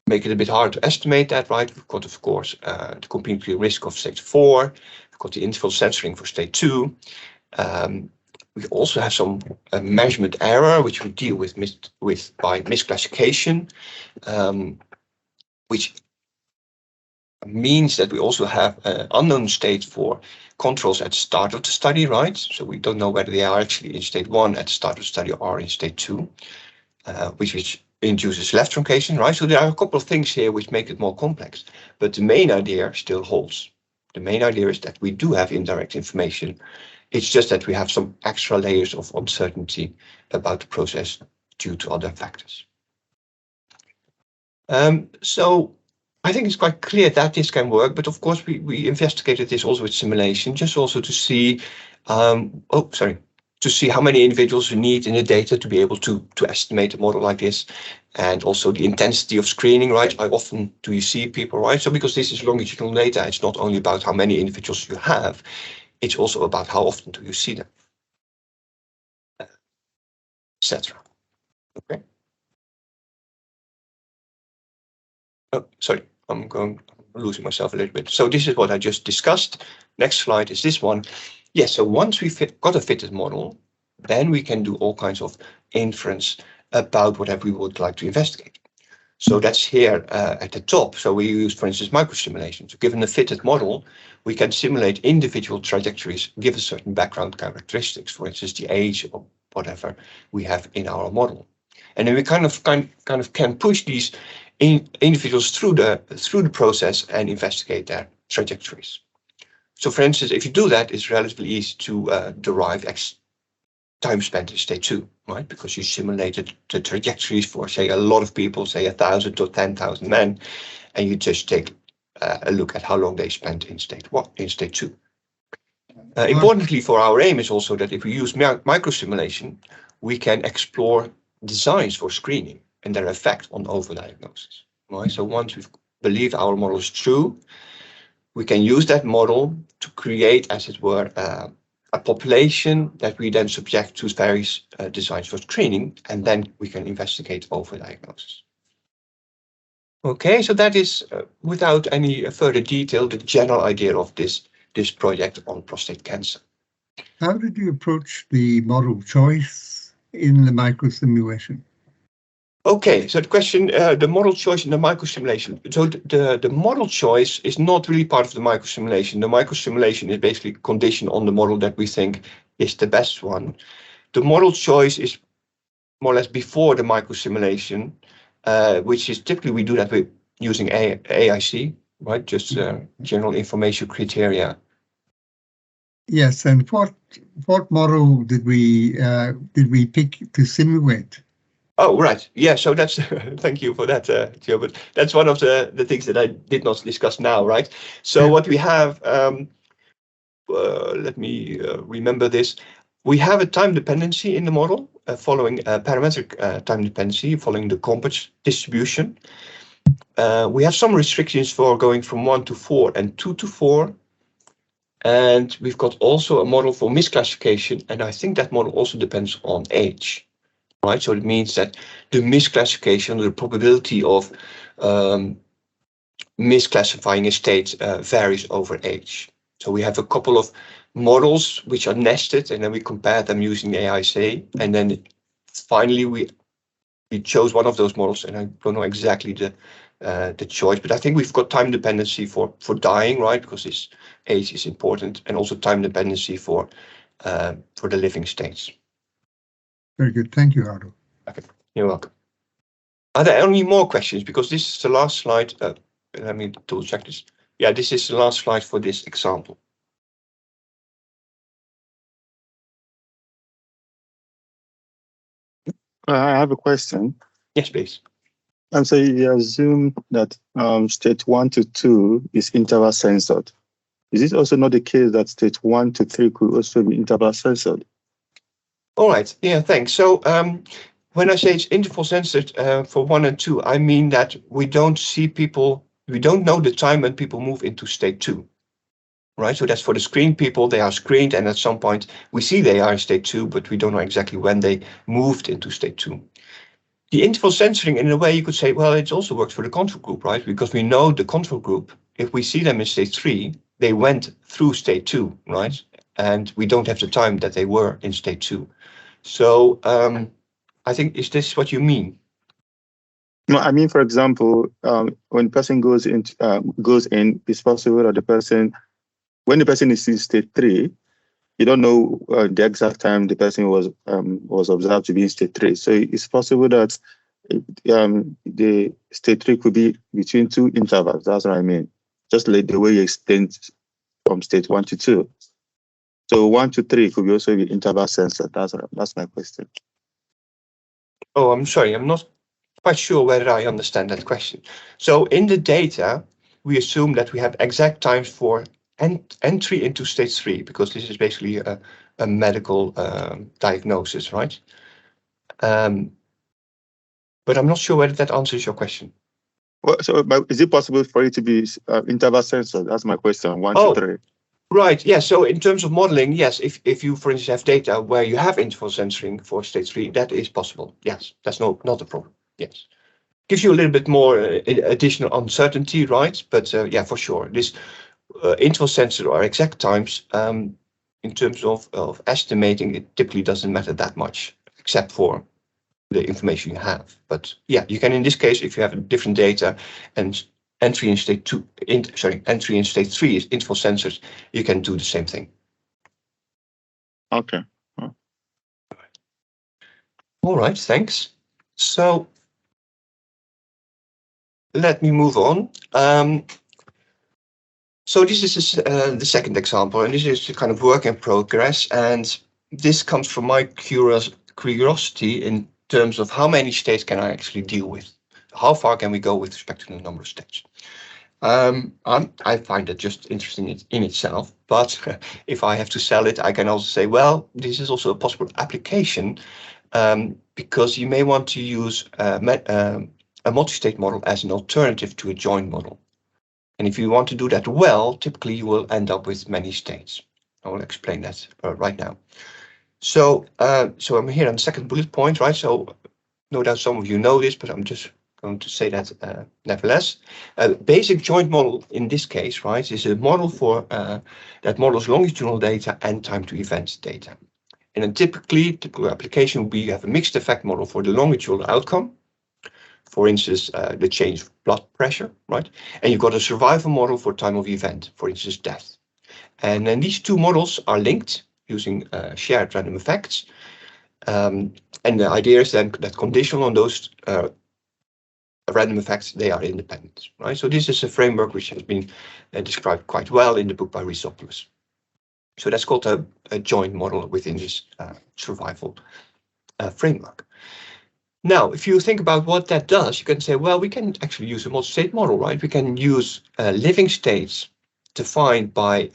make it a bit hard to estimate that, right? We've got, of course, the continuity risk of stage 4. We've got the interval censoring for state 2. We also have some measurement error, which we deal with by misclassification, which means that we also have an unknown state for controls at the start of the study, right? So we don't know whether they are actually in state 1 at the start of the study or in state 2, which induces left truncation, right? So there are a couple of things here which make it more complex, but the main idea still holds. The main idea is that we do have indirect information. It's just that we have some extra layers of uncertainty about the process due to other factors. So I think it's quite clear that this can work, but of course we investigated this also with simulation, just also to see, to see how many individuals we need in the data to be able to estimate a model like this, and also the intensity of screening, right? How often do you see people, right? So because this is longitudinal data, it's not only about how many individuals you have, it's also about how often do you see them, etc. Okay. Oh, sorry. I'm losing myself a little bit. So this is what I just discussed. Next slide is this one. Yes, so once we got a fitted model, then we can do all kinds of inference about whatever we would like to investigate. So that's here at the top. So we use, for instance, microsimulation. So given a fitted model, we can simulate individual trajectories, given certain background characteristics, for instance, the age or whatever we have in our model. And then we kind of can push these individuals through the process and investigate their trajectories. So for instance, if you do that, it's relatively easy to derive time spent in state 2, right? Because you simulated the trajectories for, say, a lot of people, say 1,000 or 10,000 men, and you just take a look at how long they spent in state 2. Importantly for our aim is also that if we use microsimulation, we can explore designs for screening and their effect on overdiagnosis. Right? So once we've believed our model is true, we can use that model to create, as it were, a population that we then subject to various designs for screening, and then we can investigate overdiagnosis. Okay, so that is, without any further detail, the general idea of this project on prostate cancer. How did you approach the model choice in the microsimulation? Okay, so the question, the model choice in the microsimulation. So the model choice is not really part of the microsimulation. The microsimulation is basically conditioned on the model that we think is the best one. The model choice is more or less before the microsimulation, which is typically we do that with using AIC, right? Just general information criteria. Yes, and what model did we pick to simulate? Oh, right. Yeah, so that's, thank you for that, Joe, but that's one of the things that I did not discuss now, right? So what we have, let me remember this. We have a time dependency in the model following parametric time dependency, following the Compage distribution. We have some restrictions for going from 1 to 4 and 2 to 4. And we've got also a model for misclassification, and I think that model also depends on age, right? So it means that the misclassification, the probability of misclassifying a state varies over age. So we have a couple of models which are nested, and then we compare them using the AIC, and then finally we chose one of those models, and I don't know exactly the choice, but I think we've got time dependency for dying, right? Because this age is important, and also time dependency for the living states. Very good. Thank you, Ardo. Okay, you're welcome. Are there any more questions? Because this is the last slide. Let me double check this. Yeah, this is the last slide for this example. I have a question. Yes, please. And so you assume that state 1 to 2 is interval censored. Is it also not the case that state 1 to 3 could also be interval censored? All right. Yeah, thanks. So when I say it's interval censored for 1 and 2, I mean that we don't see people, we don't know the time when people move into state 2. Right, so that's for the screened people. They are screened, and at some point we see they are in state 2, but we don't know exactly when they moved into state 2. The interval censoring, in a way, you could say, well, it also works for the control group, right? Because we know the control group, if we see them in state 3, they went through state 2, right? And we don't have the time that they were in state 2. So I think, is this what you mean? No, I mean, for example, when the person goes in, it's possible that the person, when the person is in state 3, you don't know the exact time the person was observed to be in state 3. So it's possible that the state 3 could be between 2 intervals. That's what I mean. Just like the way you extend from state 1 to 2. So 1 to 3 could be also be interval censored. That's my question. Oh, I'm sorry. I'm not quite sure whether I understand that question. So in the data, we assume that we have exact times for entry into state 3, because this is basically a medical diagnosis, right? But I'm not sure whether that answers your question. Well, so is it possible for it to be interval censored? That's my question. 1 to 3. Right. Yeah. So in terms of modeling, yes, if you, for instance, have data where you have interval censoring for state 3, that is possible. Yes, that's not a problem. Yes. Gives you a little bit more additional uncertainty, right? But yeah, for sure. This interval censored or exact times, in terms of estimating, it typically doesn't matter that much, except for the information you have. But yeah, you can, in this case, if you have different data and entry in state 2, entry in state 3 is interval censored, you can do the same thing. Okay. All right, thanks. So let me move on. So this is the second example, and this is the kind of work in progress. And this comes from my curiosity in terms of how many states can I actually deal with? How far can we go with respect to the number of states? I find that just interesting in itself, but if I have to sell it, I can also say, well, this is also a possible application, because you may want to use a multi-state model as an alternative to a joint model. And if you want to do that well, typically you will end up with many states. I will explain that right now. So I'm here on the second bullet point, right? So no doubt some of you know this, but I'm just going to say that nevertheless. A basic joint model in this case, right, is a model for that models longitudinal data and time to event data. And then typical application would be you have a mixed effect model for the longitudinal outcome. For instance, the change of blood pressure, right? And you've got a survival model for time of event, for instance, death. And then these two models are linked using shared random effects. And the idea is then that conditional on those random effects, they are independent, right? So this is a framework which has been described quite well in the book by Rhysopoulos. So that's called a joint model within this survival framework. Now, if you think about what that does, you can say, well, we can actually use a multi-state model, right? We can use living states defined by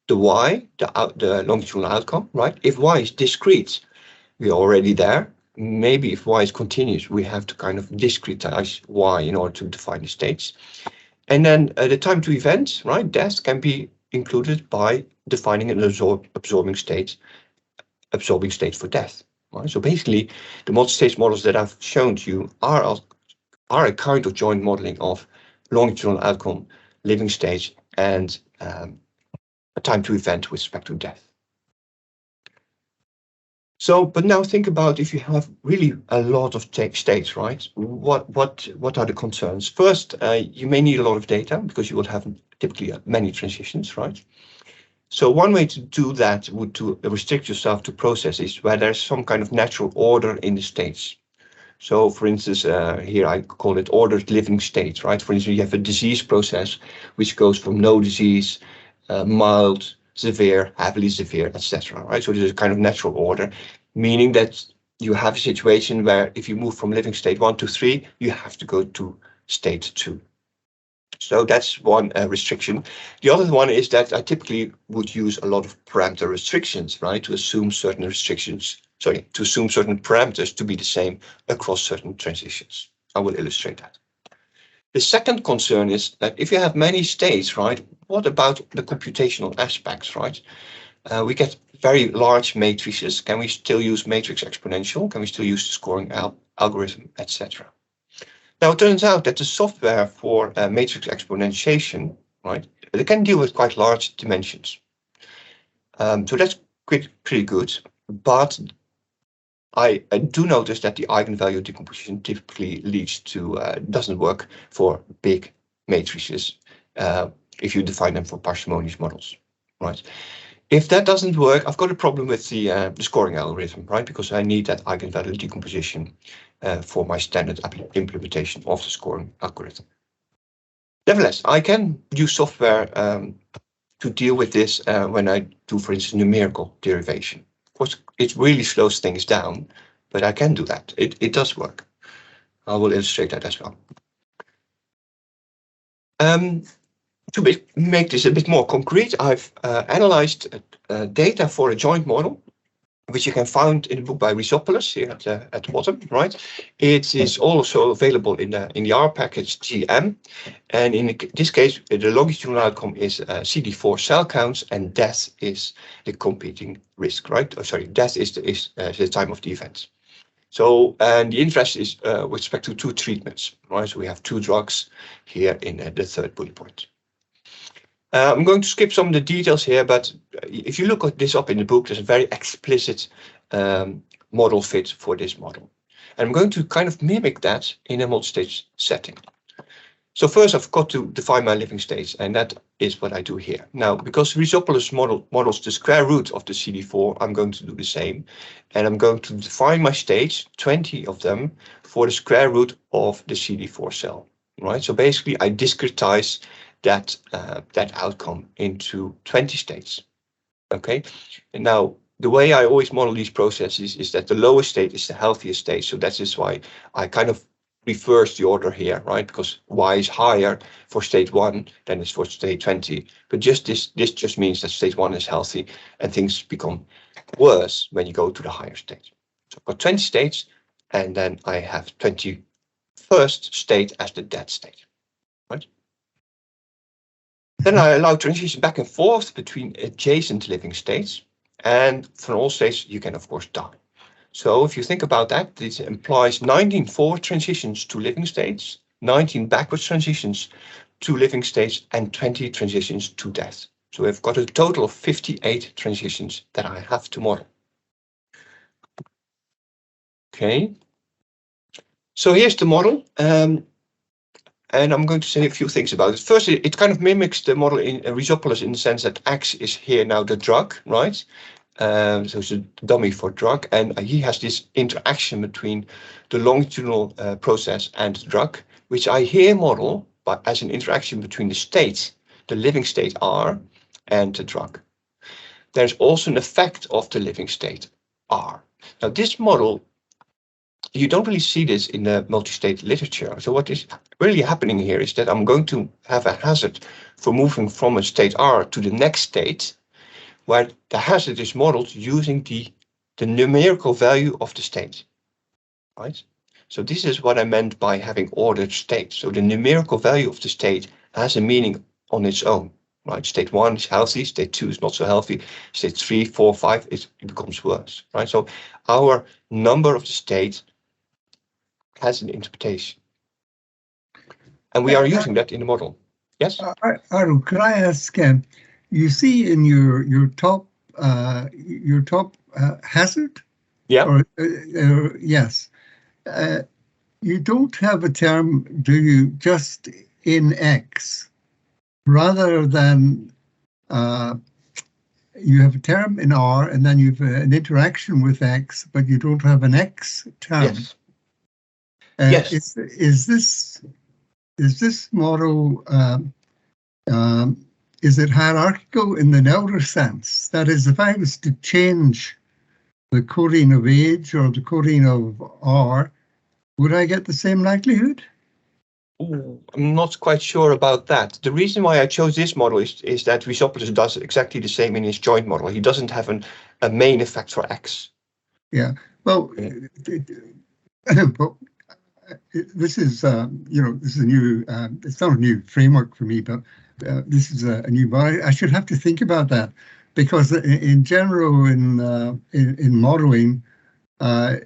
the y, the longitudinal outcome, right? If y is discrete, we're already there. Maybe if y is continuous, we have to kind of discretize y in order to define the states. And then the time to event, right? Death can be included by defining an absorbing state for death. Right? So basically, the multi-stage models that I've shown to you are a kind of joint modeling of longitudinal outcome, living stage, and a time to event with respect to death. So, but now think about if you have really a lot of states, right? What are the concerns? First, you may need a lot of data because you will have typically many transitions, right? So one way to do that would to restrict yourself to processes where there's some kind of natural order in the states. So for instance, here I call it ordered living states, right? For instance, you have a disease process which goes from no disease, mild, severe, heavily severe, etc. Right? So there's a kind of natural order, meaning that you have a situation where if you move from living state 1 to 3, you have to go to state 2. So that's one restriction. The other one is that I typically would use a lot of parameter restrictions, right? To assume certain parameters to be the same across certain transitions. I will illustrate that. The second concern is that if you have many states, right, what about the computational aspects, right? We get very large matrices. Can we still use matrix exponential? Can we still use the scoring algorithm, etc.? Now, it turns out that the software for matrix exponentiation, right, it can deal with quite large dimensions. So that's pretty good, but I do notice that the eigenvalue decomposition typically leads to, doesn't work for big matrices if you define them for parsimonious models, right? If that doesn't work, I've got a problem with the scoring algorithm, right? Because I need that eigenvalue decomposition for my standard implementation of the scoring algorithm. Nevertheless, I can use software to deal with this when I do, for instance, numerical derivation. Of course, it really slows things down, but I can do that. It does work. I will illustrate that as well. To make this a bit more concrete, I've analyzed data for a joint model, which you can find in the book by Rhizopoulos here at the bottom, right? It is also available in the R package GM, and in this case, the longitudinal outcome is CD4 cell counts, and death is the competing risk, right? Oh, sorry, death is the time of the event. So, and the interest is with respect to 2 treatments, right? So we have 2 drugs here in the third bullet point. I'm going to skip some of the details here, but if you look at this up in the book, there's a very explicit model fit for this model. And I'm going to kind of mimic that in a multi-stage setting. So first I've got to define my living states, and that is what I do here. Now, because Rhizopoulos models the square root of the CD4, I'm going to do the same. And I'm going to define my states, 20 of them, for the square root of the CD4 cell, right? So basically I discretize that outcome into 20 states, okay? And now, the way I always model these processes is that the lowest state is the healthiest state. So that is why I kind of reverse the order here, right? Because Y is higher for state 1 than it's for state 20. But just this just means that state 1 is healthy and things become worse when you go to the higher state. So I've got 20 states, and then I have 21st state as the dead state, right? Then I allow transition back and forth between adjacent living states, and from all states you can of course die. So if you think about that, this implies 19 forward transitions to living states, 19 backwards transitions to living states, and 20 transitions to death. So we've got a total of 58 transitions that I have to model. Okay, so here's the model. And I'm going to say a few things about it. First, it kind of mimics the model in Rhizopoulos in the sense that X is here now the drug, right? So it's a dummy for drug, and he has this interaction between the longitudinal process and the drug, which I here model as an interaction between the states, the living state R, and the drug. There's also an effect of the living state R. Now, this model, you don't really see this in the multi-state literature. So what is really happening here is that I'm going to have a hazard for moving from a state R to the next state, where the hazard is modeled using the numerical value of the state, right? So this is what I meant by having ordered states. So the numerical value of the state has a meaning on its own, right? State 1 is healthy, state 2 is not so healthy, state 3, 4, 5, it becomes worse, right? So our number of the state has an interpretation. And we are using that in the model. Yes? Ardo, could I ask, you see in your top hazard? Yeah. Or, yes. You don't have a term, do you, just in X, rather than you have a term in R and then you've an interaction with X, but you don't have an X term. Yes. Yes. Is this model, is it hierarchical in the Nelder sense? That is, if I was to change the coding of age or the coding of R, would I get the same likelihood? Ooh, I'm not quite sure about that. The reason why I chose this model is that Rhizopoulos does exactly the same in his joint model. He doesn't have a main effect for X. Yeah, well, but this is, this is a new, it's not a new framework for me, but this is a new, but I should have to think about that, because in general, in modeling, that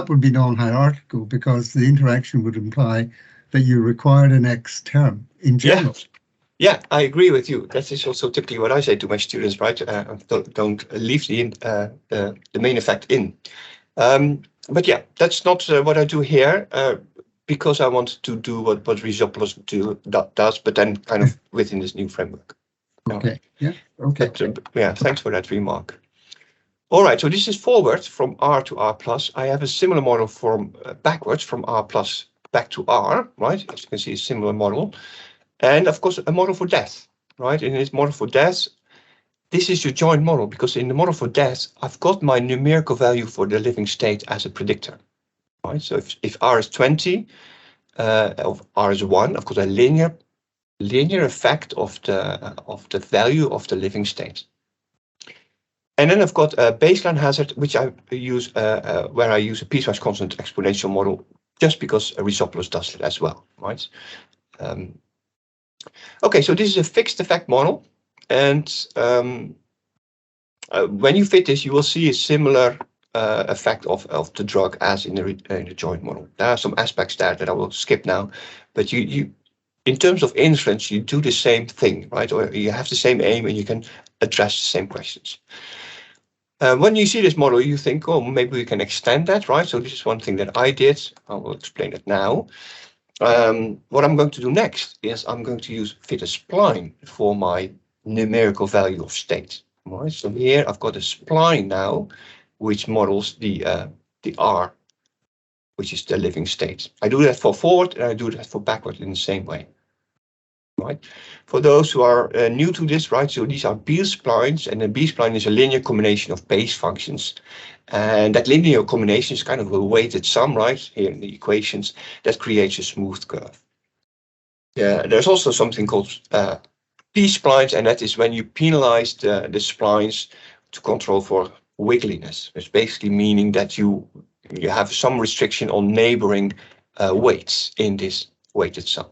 would be non-hierarchical, because the interaction would imply that you required an X term in general. Yeah, I agree with you. That is also typically what I say to my students, right? Don't leave the main effect in. But yeah, that's not what I do here, because I want to do what Rhizopoulos does, but then kind of within this new framework. Okay. Yeah. Okay. But, yeah. Thanks for that remark. All right. So this is forward from R to R plus. I have a similar model from backwards from R plus back to R. Right. As you can see, a similar model, and of course a model for death. Right. In this model for death, this is your joint model, because in the model for death, I've got my numerical value for the living state as a predictor. Right. So if R is 20, of R is 1, I've got a linear effect of the value of the living state. And then I've got a baseline hazard, which I use where I use a piecewise constant exponential model, just because Rhizopoulos does it as well, right? Okay, so this is a fixed effect model, and when you fit this, you will see a similar effect of the drug as in the joint model. There are some aspects there that I will skip now, but you in terms of inference, you do the same thing, right? Or you have the same aim and you can address the same questions. When you see this model, you think, oh, maybe we can extend that, right? So this is one thing that I did. I will explain it now. What I'm going to do next is I'm going to use fit a spline for my numerical value of state. Right? So here I've got a spline now, which models the R, which is the living state. I do that for forward and I do that for backward in the same way. Right. For those who are new to this, right, so these are B-splines, and a B-spline is a linear combination of base functions. And that linear combination is kind of a weighted sum, right, here in the equations, that creates a smooth curve. Yeah, there's also something called P-splines, and that is when you penalize the splines to control for wiggliness. It's basically meaning that you have some restriction on neighboring weights in this weighted sum.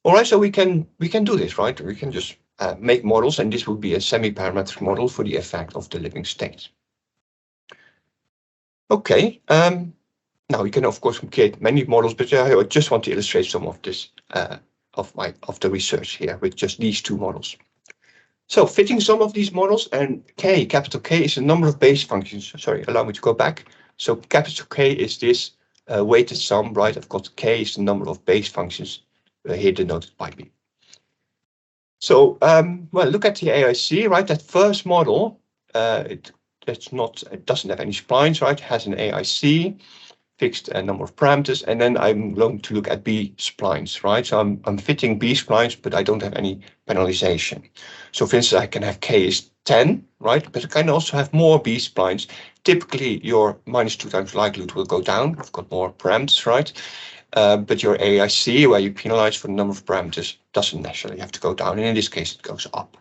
All right, so we can do this, right? We can just make models, and this would be a semi-parametric model for the effect of the living state. Okay, now we can of course create many models, but I just want to illustrate some of this of the research here with just these two models. So fitting some of these models, and K, capital K, is the number of base functions. Sorry, allow me to go back. So capital K is this weighted sum, right? I've got K is the number of base functions. Here denoted by B. So, well, look at the AIC, right? That first model, it doesn't have any splines, right? It has an AIC, fixed number of parameters, and then I'm going to look at B splines, right? So I'm fitting B splines, but I don't have any penalization. So, for instance, I can have K is 10, right? But I can also have more B splines. Typically, your -2 times likelihood will go down. I've got more parameters, right? But your AIC, where you penalize for the number of parameters, doesn't necessarily have to go down. And in this case, it goes up.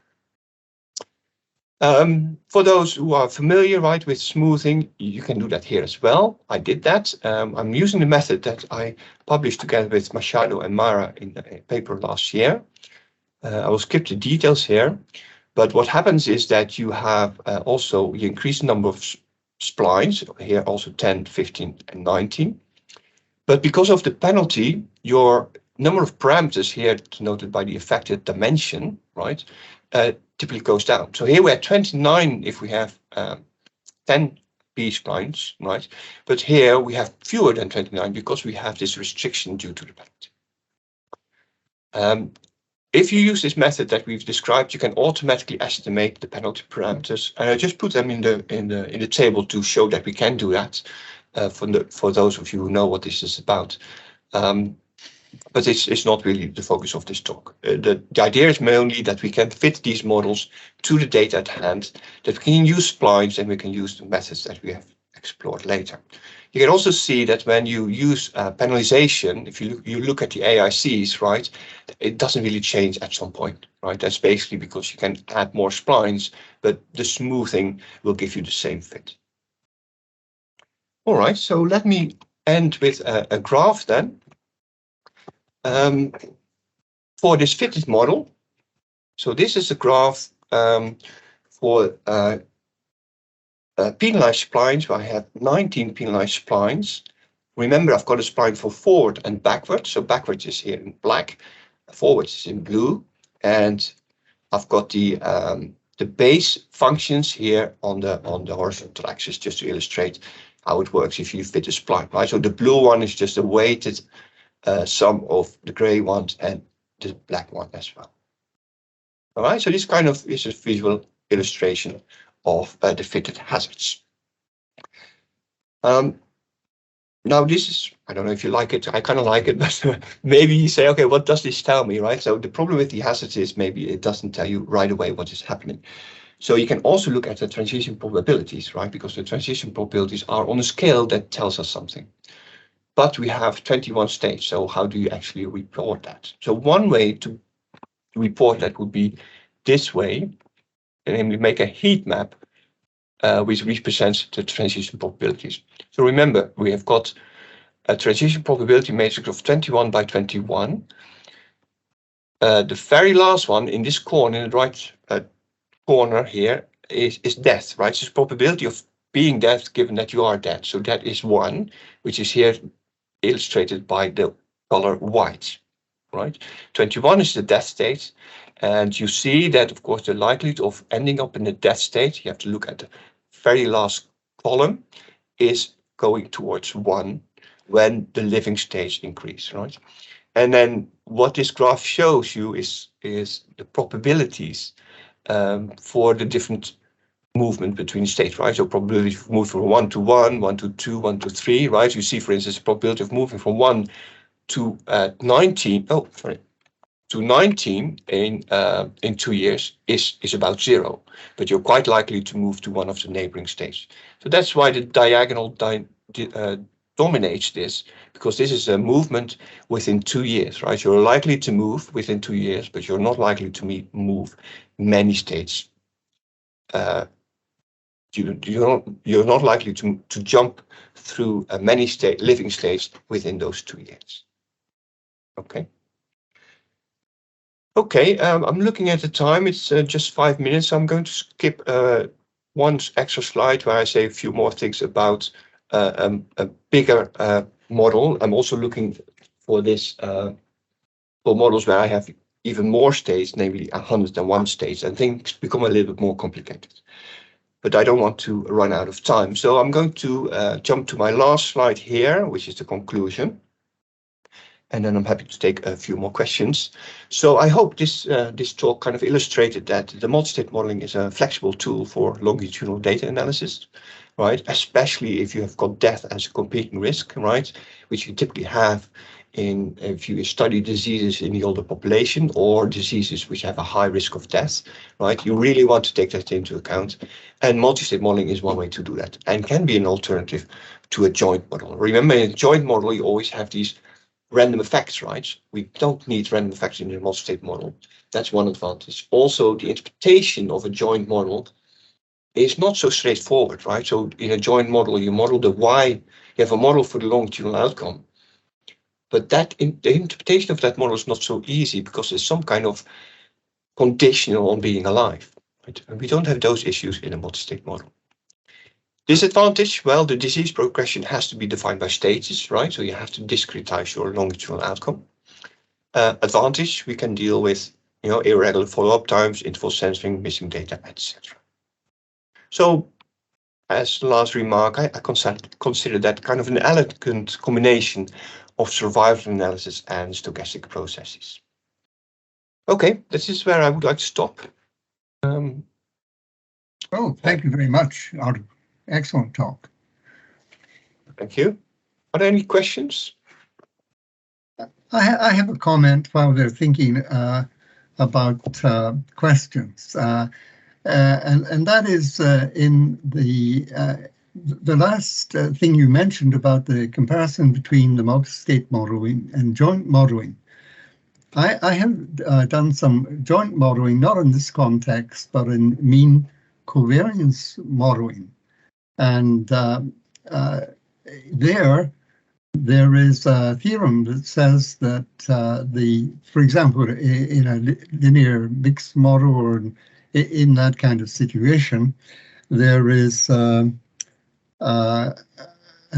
For those who are familiar, right, with smoothing, you can do that here as well. I did that. I'm using the method that I published together with Machado and Mara in a paper last year. I will skip the details here, but what happens is that you have also you increase the number of splines, here also 10, 15, and 19. But because of the penalty, your number of parameters here denoted by the affected dimension, right, typically goes down. So here we're at 29 if we have 10 B-splines, right? But here we have fewer than 29 because we have this restriction due to the penalty. If you use this method that we've described, you can automatically estimate the penalty parameters, and I just put them in the table to show that we can do that for those of you who know what this is about. But it's not really the focus of this talk. The idea is mainly that we can fit these models to the data at hand, that we can use splines and we can use the methods that we have explored later. You can also see that when you use penalization, if you look at the AICs, right, it doesn't really change at some point, right? That's basically because you can add more splines, but the smoothing will give you the same fit. All right, so let me end with a graph then. For this fitted model. So this is a graph for penalized splines, where I have 19 penalized splines. Remember, I've got a spline for forward and backward. So backwards is here in black, forwards is in blue, and I've got the base functions here on the horizontal axis, just to illustrate how it works if you fit a spline, right? So the blue one is just a weighted sum of the gray ones and the black one as well. All right, so this kind of is a visual illustration of the fitted hazards. Now this is, I don't know if you like it, I kind of like it, but maybe you say, okay, what does this tell me, right? So the problem with the hazards is maybe it doesn't tell you right away what is happening. So you can also look at the transition probabilities, right? Because the transition probabilities are on a scale that tells us something. But we have 21 states, so how do you actually report that? So one way to report that would be this way, and we make a heat map which represents the transition probabilities. So remember, we have got a transition probability matrix of 21 by 21. The very last one in this corner, in the right corner here, is death, right? So it's probability of being dead given that you are dead. So that is 1, which is here illustrated by the color white, right? 21 is the death state, and you see that, of course, the likelihood of ending up in the death state, you have to look at the very last column, is going towards 1 when the living stage increase, right? And then what this graph shows you is the probabilities for the different movement between states, right? So probability of moving from 1 to 1, 1 to 2, 1 to 3, right? You see, for instance, the probability of moving from 1 to 19. To 19 in 2 years is about 0, but you're quite likely to move to one of the neighboring states. So that's why the diagonal dominates this, because this is a movement within 2 years, right? You're likely to move within 2 years, but you're not likely to move many states. You're not likely to jump through many living states within those 2 years. Okay. Okay, I'm looking at the time. It's just 5 minutes. So I'm going to skip one extra slide where I say a few more things about a bigger model. I'm also looking for this for models where I have even more states, namely 101 states, and things become a little bit more complicated. But I don't want to run out of time. So I'm going to jump to my last slide here, which is the conclusion. And then I'm happy to take a few more questions. So I hope this talk kind of illustrated that the multi-state modeling is a flexible tool for longitudinal data analysis, right? Especially if you have got death as a competing risk, right? Which you typically have if you study diseases in the older population or diseases which have a high risk of death, right? You really want to take that into account. And multi-state modeling is one way to do that and can be an alternative to a joint model. Remember, in a joint model, you always have these random effects, right? We don't need random effects in the multi-state model. That's one advantage. Also, the interpretation of a joint model is not so straightforward, right? So in a joint model, you model the Y, you have a model for the longitudinal outcome. But the interpretation of that model is not so easy because there's some kind of conditional on being alive. Right? And we don't have those issues in a multi-state model. Disadvantage, well, the disease progression has to be defined by stages, right? So you have to discretize your longitudinal outcome. Advantage, we can deal with, irregular follow-up times, interval censoring, missing data, etc. So, as the last remark, I consider that kind of an elegant combination of survival analysis and stochastic processes. Okay, this is where I would like to stop. Thank you very much, Ardo. Excellent talk. Thank you. Are there any questions? I have a comment while they're thinking about questions, and that is in the last thing you mentioned about the comparison between the multi-state modeling and joint modeling. I have done some joint modeling, not in this context, but in mean covariance modeling. And there is a theorem that says that for example, in a linear mixed model or in that kind of situation, there is a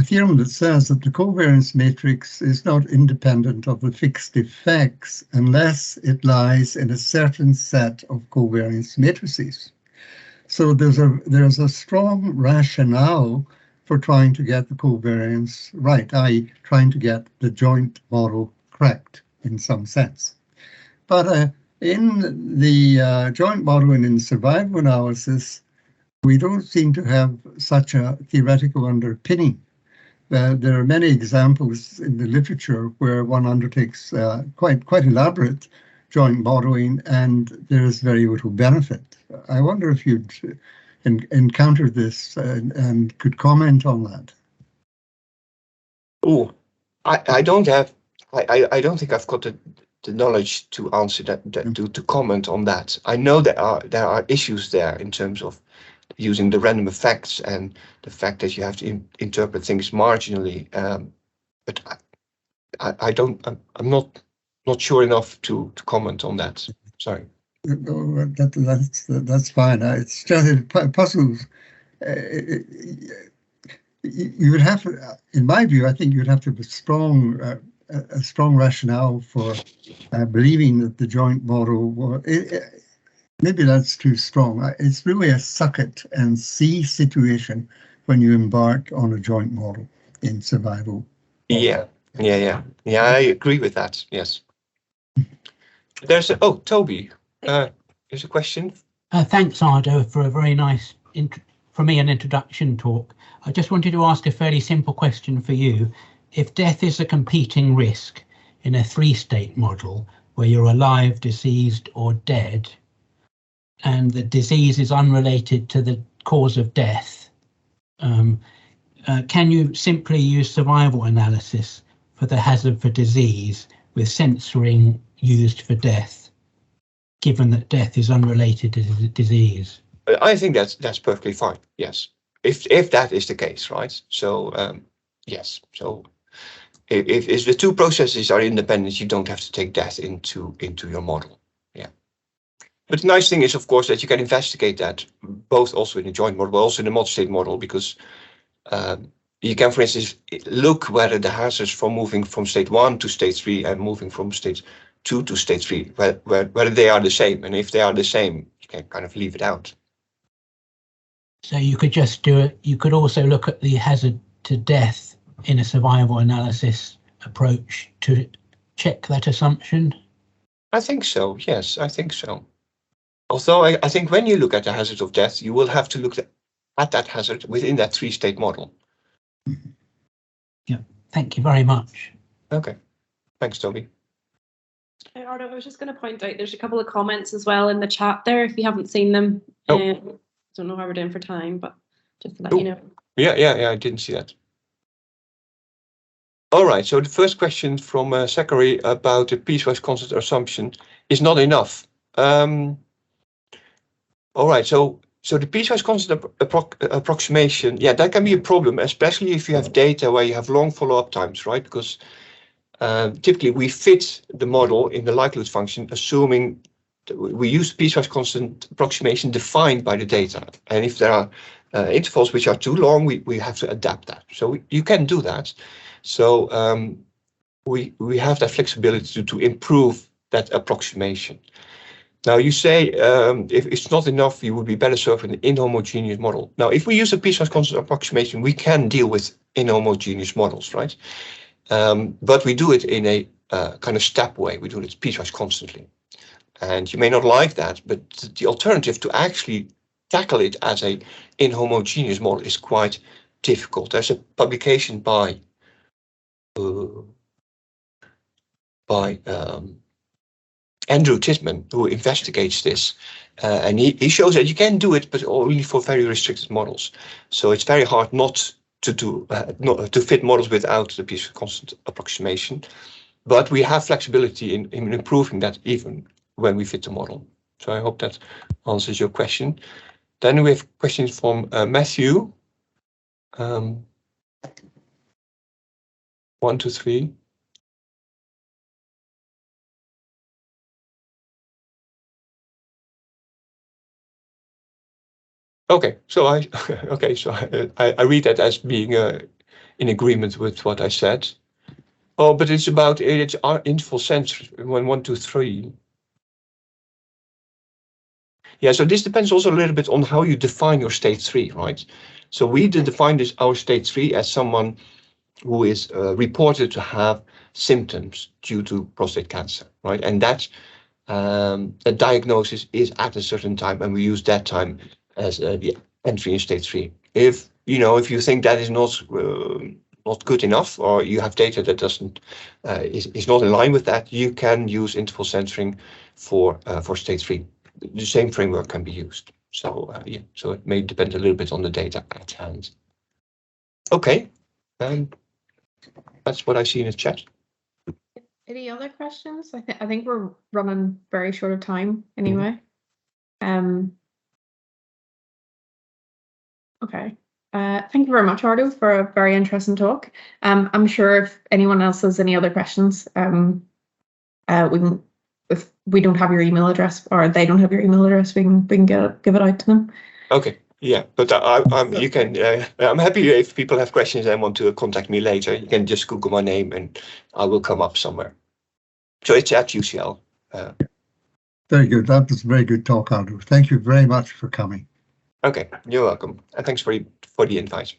theorem that says that the covariance matrix is not independent of the fixed effects unless it lies in a certain set of covariance matrices. So there's a strong rationale for trying to get the covariance right, i.e. trying to get the joint model correct in some sense. But in the joint model and in survival analysis, we don't seem to have such a theoretical underpinning. There are many examples in the literature where one undertakes quite elaborate joint modeling and there is very little benefit. I wonder if you'd encountered this and could comment on that. Oh, I don't think I've got the knowledge to answer that, to comment on that. I know there are issues there in terms of using the random effects and the fact that you have to interpret things marginally. But I'm not sure enough to comment on that. Sorry. That's fine. It's just it puzzles. You would have, in my view, I think you'd have to have a strong rationale for believing that the joint model. Maybe that's too strong. It's really a suck it and see situation when you embark on a joint model in survival. Yeah. I agree with that. Yes. There's Toby. There's a question. Thanks, Ardo, for a very nice, for me, an introduction talk. I just wanted to ask a fairly simple question for you. If death is a competing risk in a three-state model where you're alive, diseased, or dead, and the disease is unrelated to the cause of death, can you simply use survival analysis for the hazard for disease with censoring used for death, given that death is unrelated to the disease? I think that's perfectly fine. Yes, if that is the case, right? So yes. So if the two processes are independent, you don't have to take death into your model. Yeah. But the nice thing is, of course, that you can investigate that both also in the joint model, but also in the multi-state model, because you can, for instance, look whether the hazards from moving from state 1 to state 3 and moving from state 2 to state 3, whether they are the same. And if they are the same, you can kind of leave it out. So you could just do it. You could also look at the hazard to death in a survival analysis approach to check that assumption. I think so. Yes, I think so. Although I think when you look at the hazard of death, you will have to look at that hazard within that three-state model. Yeah, thank you very much. Okay, thanks, Toby. Ardo, I was just going to point out there's a couple of comments as well in the chat there if you haven't seen them. Don't know how we're doing for time, but just to let you know. Yeah, I didn't see that. All right, so the first question from Zachary about the piecewise constant assumption is not enough. All right, so the piecewise constant approximation, yeah, that can be a problem, especially if you have data where you have long follow-up times, right? Because typically we fit the model in the likelihood function, assuming we use piecewise constant approximation defined by the data. And if there are intervals which are too long, we have to adapt that. So you can do that. So we have that flexibility to improve that approximation. Now you say if it's not enough, you would be better served in an inhomogeneous model. Now, if we use a piecewise constant approximation, we can deal with inhomogeneous models, right? But we do it in a kind of step way. We do it piecewise constantly. And you may not like that, but the alternative to actually tackle it as a inhomogeneous model is quite difficult. There's a publication by Andrew Titman, who investigates this, and he shows that you can do it, but only for very restricted models. So it's very hard not to do not to fit models without the piecewise constant approximation. But we have flexibility in improving that even when we fit the model. So I hope that answers your question. Then we have questions from Matthew. 1, 2, 3. Okay, so I read that as being in agreement with what I said. Oh, but it's about its interval sense 1, 2, 3. Yeah, so this depends also a little bit on how you define your state 3, right? So we define this our state 3 as someone who is reported to have symptoms due to prostate cancer, right? And that diagnosis is at a certain time, and we use that time as the entry in state 3. If you think that is not good enough, or you have data that doesn't is not in line with that, you can use interval censoring for state 3. The same framework can be used. So yeah, so it may depend a little bit on the data at hand. Okay, and that's what I see in the chat. Any other questions? I think we're running very short of time anyway. Okay. Thank you very much, Ardo, for a very interesting talk. I'm sure if anyone else has any other questions, if we don't have your email address or they don't have your email address, we can give it out to them. Okay. Yeah, but you can. I'm happy if people have questions and want to contact me later. You can just Google my name and I will come up somewhere. So it's at UCL. Very good. That was a very good talk, Ardo. Thank you very much for coming. Okay, you're welcome. And thanks for the invite.